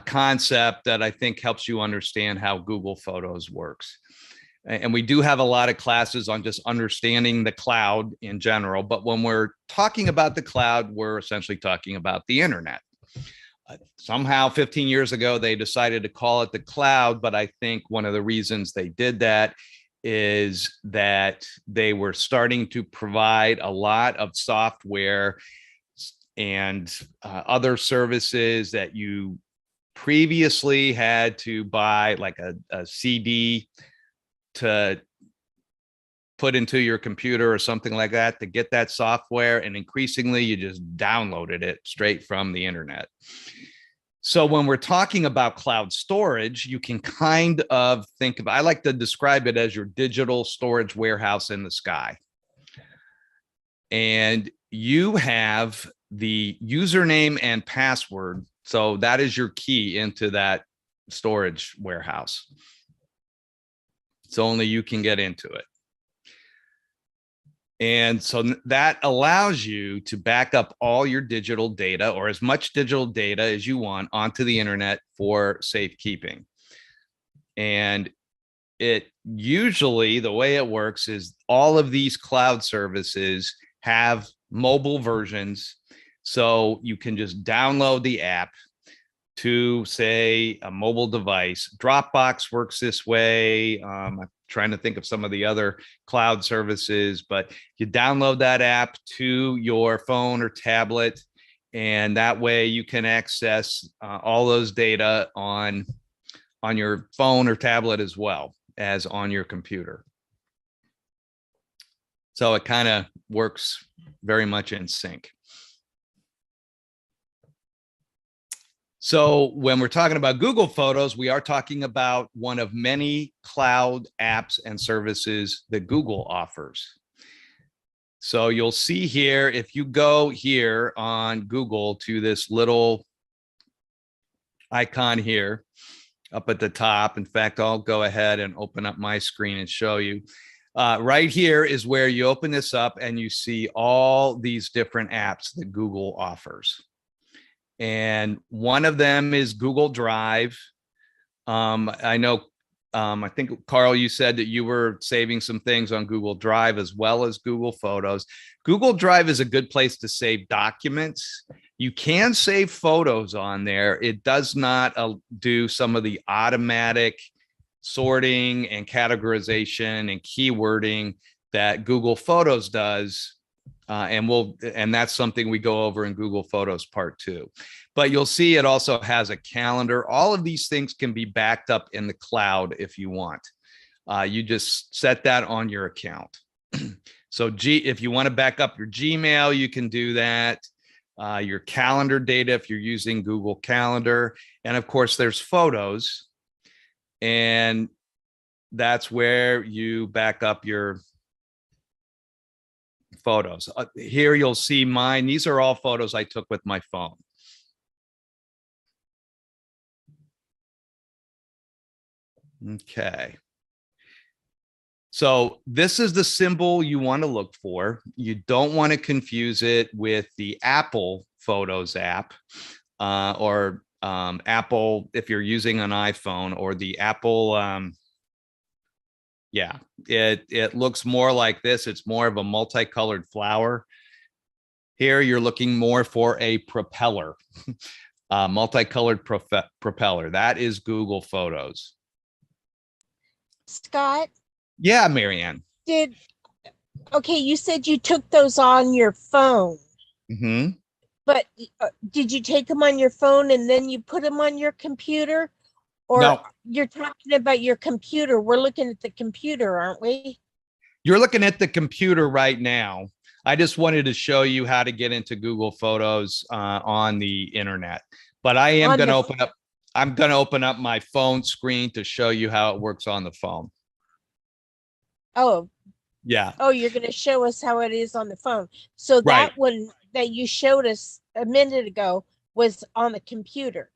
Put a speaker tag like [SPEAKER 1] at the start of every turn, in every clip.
[SPEAKER 1] concept that I think helps you understand how Google Photos works. And we do have a lot of classes on just understanding the cloud in general. But when we're talking about the cloud, we're essentially talking about the internet. Somehow 15 years ago, they decided to call it the cloud. But I think one of the reasons they did that is that they were starting to provide a lot of software and other services that you previously had to buy, like a CD to put into your computer or something like that to get that software. And increasingly, you just downloaded it straight from the internet. So when we're talking about cloud storage, you can kind of think of, I like to describe it as your digital storage warehouse in the sky. And you have the username and password. So that is your key into that storage warehouse. So only you can get into it. And so that allows you to back up all your digital data, or as much digital data as you want, onto the internet for safekeeping. And it usually, the way it works is all of these cloud services have mobile versions. So you can just download the app to, say, a mobile device. Dropbox works this way. I'm trying to think of some of the other cloud services, but you download that app to your phone or tablet, and that way you can access all those data on your phone or tablet as well as on your computer. So it kind of works very much in sync. So when we're talking about Google Photos, we are talking about one of many cloud apps and services that Google offers. So you'll see here, if you go here on Google to this little icon here up at the top. In fact, I'll go ahead and open up my screen and show you. Right here is where you open this up and you see all these different apps that Google offers. And one of them is Google Drive. I know, I think, Carl, you said that you were saving some things on Google Drive as well as Google Photos. Google Drive is a good place to save documents. You can save photos on there. It does not do some of the automatic sorting and categorization and keywording that Google Photos does. And that's something we go over in Google Photos Part 2. But you'll see it also has a calendar. All of these things can be backed up in the cloud if you want. You just set that on your account. So if you want to back up your Gmail, you can do that. Your calendar data if you're using Google Calendar. And of course, there's photos. And that's where you back up your photos. Here you'll see mine. These are all photos I took with my phone. Okay. So this is the symbol you want to look for. You don't want to confuse it with the Apple Photos app or Apple if you're using an iPhone, or the Apple. Yeah, it looks more like this. It's more of a multicolored flower. Here you're looking more for a propeller, multicolored propeller. That is Google Photos.
[SPEAKER 2] Scott?
[SPEAKER 1] Yeah, Marianne.
[SPEAKER 2] Okay, you said you took those on your phone.
[SPEAKER 1] Mm-hmm.
[SPEAKER 2] But did you take them on your phone and then you put them on your computer? Or
[SPEAKER 1] no,
[SPEAKER 2] you're talking about your computer? We're looking at the computer, aren't we?
[SPEAKER 1] You're looking at the computer right now. I just wanted to show you how to get into Google Photos on the internet. But I am going to open up. I'm going to open up my phone screen to show you how it works on the phone.
[SPEAKER 2] Oh,
[SPEAKER 1] yeah.
[SPEAKER 2] Oh, you're going to show us how it is on the phone. So that one that you showed us a minute ago was on the computer.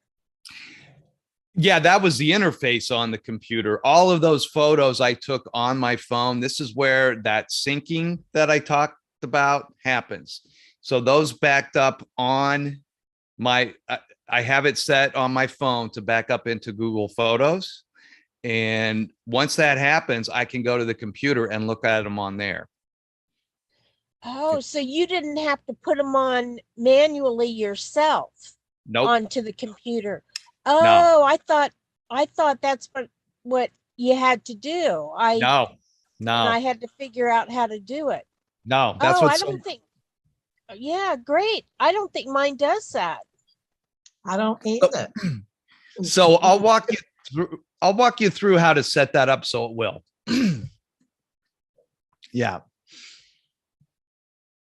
[SPEAKER 1] Yeah, that was the interface on the computer. All of those photos I took on my phone. This is where that syncing that I talked about happens. So those backed up on my, I have it set on my phone to back up into Google Photos. And once that happens, I can go to the computer and look at them on there.
[SPEAKER 2] Oh, so you didn't have to put them on manually yourself
[SPEAKER 1] Nope.
[SPEAKER 2] onto the computer.
[SPEAKER 1] No.
[SPEAKER 2] Oh, I thought that's what you had to do.
[SPEAKER 1] No.
[SPEAKER 2] And I
[SPEAKER 1] No.
[SPEAKER 2] had to figure out how to do it.
[SPEAKER 1] No. That's
[SPEAKER 2] Oh, I
[SPEAKER 1] what's so.
[SPEAKER 2] don't think, yeah, great. I don't think mine does that.
[SPEAKER 3] I don't
[SPEAKER 1] So,
[SPEAKER 3] either.
[SPEAKER 1] so I'll walk you through. I'll walk you through how to set that up so it will. Yeah.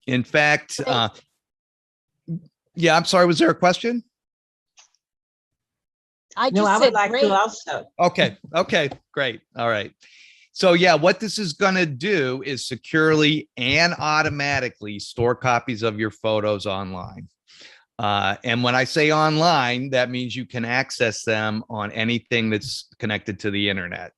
[SPEAKER 1] In fact, yeah, I'm sorry. Was there a question?
[SPEAKER 2] I
[SPEAKER 3] No,
[SPEAKER 2] just
[SPEAKER 3] I
[SPEAKER 2] said
[SPEAKER 3] would like
[SPEAKER 2] great.
[SPEAKER 3] to also.
[SPEAKER 1] Okay. Okay. Great. All right. So yeah, what this is going to do is securely and automatically store copies of your photos online. And when I say online, that means you can access them on anything that's connected to the internet.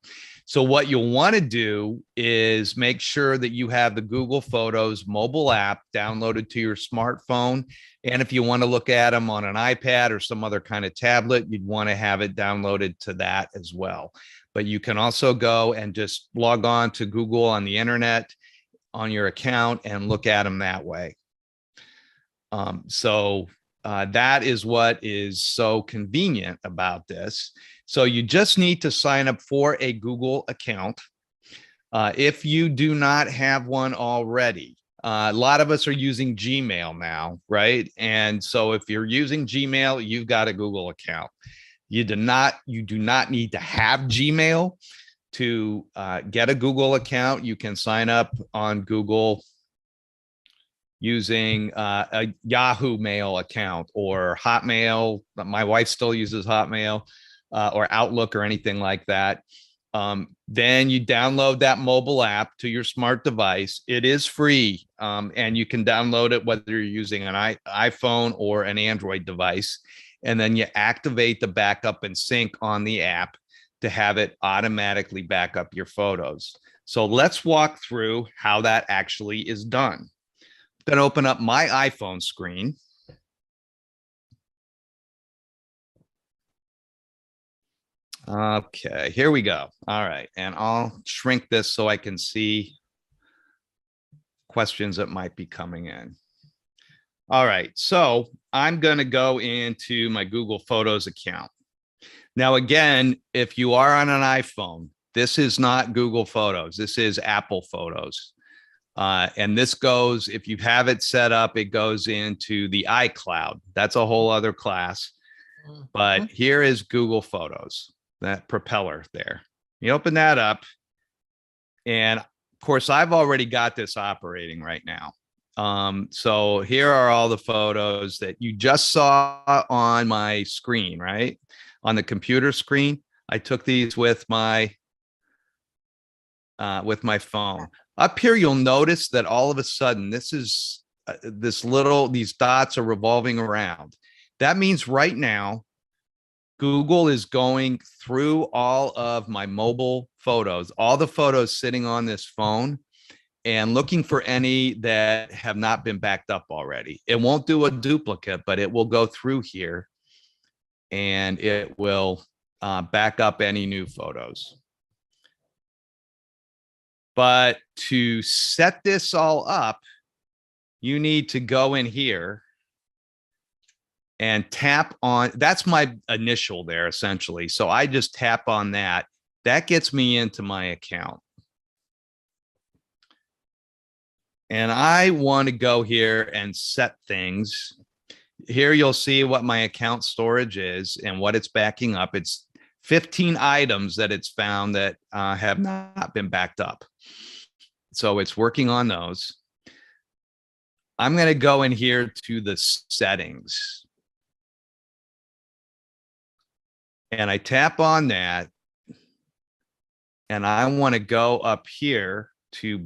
[SPEAKER 1] So what you'll want to do is make sure that you have the Google Photos mobile app downloaded to your smartphone. And if you want to look at them on an iPad or some other kind of tablet, you'd want to have it downloaded to that as well. But you can also go and just log on to Google on the internet on your account and look at them that way. That is what is so convenient about this. So you just need to sign up for a Google account. If you do not have one already, a lot of us are using Gmail now, right? And so if you're using Gmail, you've got a Google account. You do not need to have Gmail to get a Google account. You can sign up on Google using a Yahoo Mail account or Hotmail. My wife still uses Hotmail or Outlook or anything like that. Then you download that mobile app to your smart device. It is free, and you can download it whether you're using an iPhone or an Android device. And then you activate the backup and sync on the app to have it automatically back up your photos. So let's walk through how that actually is done. Then open up my iPhone screen. Okay, here we go. All right, and I'll shrink this so I can see questions that might be coming in. All right, so I'm going to go into my Google Photos account. Now, again, if you are on an iPhone, this is not Google Photos. This is Apple Photos. And this goes, if you have it set up, it goes into the iCloud. That's a whole other class. But here is Google Photos, that propeller there. You open that up. And of course, I've already got this operating right now. So here are all the photos that you just saw on my screen, right? On the computer screen. I took these with my phone. Up here, you'll notice that all of a sudden, these dots are revolving around. That means right now, Google is going through all of my mobile photos, all the photos sitting on this phone, and looking for any that have not been backed up already. It won't do a duplicate, but it will go through here and it will back up any new photos. But to set this all up, you need to go in here and tap on, that's my initial there essentially. So I just tap on that. That gets me into my account. And I want to go here and set things. Here you'll see what my account storage is and what it's backing up. It's 15 items that it's found that have not been backed up. So it's working on those. I'm going to go in here to the settings. And I tap on that. And I want to go up here to